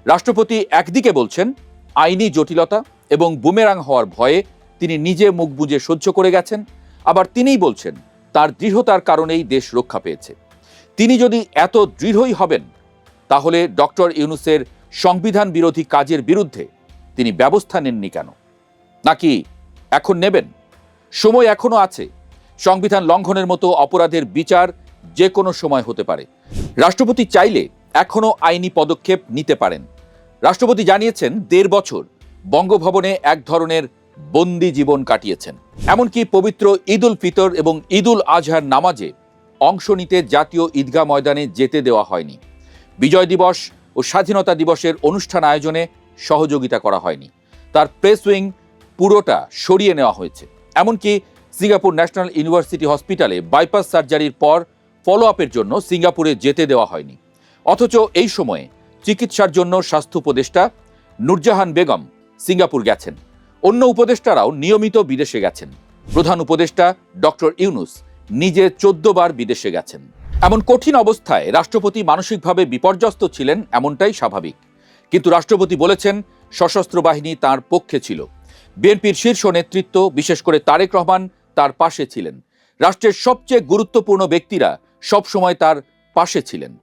রাষ্ট্রপতি একদিকে বলছেন আইনি জটিলতা এবং বুমেরাং হওয়ার ভয়ে তিনি নিজে মুখ বুজে সহ্য করে গেছেন, আবার তিনিই বলছেন তার দৃঢ়তার কারণেই দেশ রক্ষা পেয়েছে। তিনি যদি এত দৃঢ়ই হবেন তাহলে ডক্টর ইউনূসের সংবিধান বিরোধী কাজের বিরুদ্ধে তিনি ব্যবস্থা নেননি কেন? নাকি এখন নেবেন? সময় এখনো আছে। সংবিধান লঙ্ঘনের মতো অপরাধের বিচার যে কোনো সময় হতে পারে। রাষ্ট্রপতি চাইলে এখনো আইনি পদক্ষেপ নিতে পারেন। রাষ্ট্রপতি জানিয়েছেন ১.৫ বছর বঙ্গভবনে এক ধরনের বন্দি জীবন কাটিয়েছেন। এমনকি পবিত্র ঈদ উল ফিতর এবং ঈদ উল আজহার নামাজে অংশ নিতে জাতীয় ঈদগাহ ময়দানে যেতে দেওয়া হয়নি। বিজয় দিবস ও স্বাধীনতা দিবসের অনুষ্ঠান আয়োজনে সহযোগিতা করা হয়নি। তার প্রেস উইং পুরোটা সরিয়ে নেওয়া হয়েছে। এমনকি সিঙ্গাপুর ন্যাশনাল ইউনিভার্সিটি হসপিটালে বাইপাস সার্জারির পর ফলো আপের জন্য সিঙ্গাপুরে যেতে দেওয়া হয়নি। অথচ এই সময়ে চিকিৎসার জন্য স্বাস্থ্য উপদেষ্টা নূরজাহান বেগম সিঙ্গাপুর গেছেন। অন্য উপদেষ্টারাও নিয়মিত বিদেশে গেছেন। প্রধান উপদেষ্টা ডক্টর ইউনূস নিজে ১৪ বার বিদেশে গেছেন। এমন কঠিন অবস্থায় রাষ্ট্রপতি মানসিকভাবে বিপর্যস্ত ছিলেন, এমনটাই স্বাভাবিক। কিন্তু রাষ্ট্রপতি বলেছেন সশস্ত্র বাহিনী তার পক্ষে ছিল। বিএনপির শীর্ষ নেতৃত্ব, বিশেষ করে তারেক রহমান, তার পাশে ছিলেন। রাষ্ট্রের সবচেয়ে গুরুত্বপূর্ণ ব্যক্তিরা সবসময় তার পাশে ছিলেন।